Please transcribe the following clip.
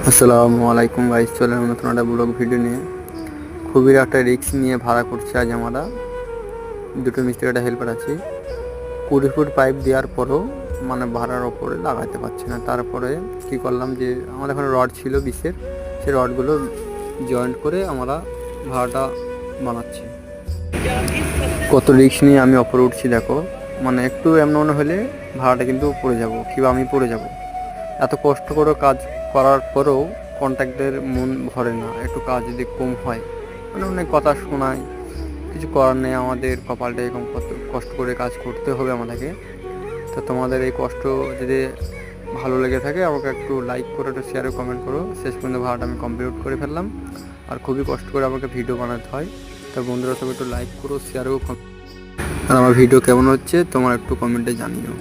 আসসালামু আলাইকুম গাইস, চলে নতুন একটা ব্লগ ভিডিও নিয়ে। খুবই একটা রিস্ক নিয়ে ভাড়া করছি আজ আমরা। দুটো মিস্ত্রি একটা হেল্পার আছি। 20 ফুট পাইপ দেওয়ার পরেও মানে ভাড়ার ওপরে লাগাতে পারছি না। তারপরে কি করলাম, যে আমাদের এখানে রড ছিল 20-এর, সেই রডগুলো জয়েন্ট করে আমরা ভাড়াটা বানাচ্ছি। কত রিস্ক নিয়ে আমি ওপরে উঠছি দেখো। মানে একটু এমন হলে ভাড়াটা কিন্তু পড়ে যাব, কিংবা আমি পড়ে যাব। এত কষ্ট করে কাজ করার পরেও কন্ট্রাক্টের মন ভরে না। একটু কাজ যদি কম হয়, মানে অনেক কথা শোনায়, কিছু করার নেই। আমাদের কপালটা এরকম, কত কষ্ট করে কাজ করতে হবে আমাদেরকে। তো তোমাদের এই কষ্ট যদি ভালো লেগে থাকে, আমাকে একটু লাইক করো, একটু শেয়ারও কমেন্ট করো। শেষ পর্যন্ত ভাড়াটা আমি কমপ্লিট করে ফেললাম। আর খুবই কষ্ট করে আমাকে ভিডিও বানাতে হয়। তো বন্ধুরা সবাই একটু লাইক করো, শেয়ারও। আর আমার ভিডিও কেমন হচ্ছে তোমার একটু কমেন্টে জানিও।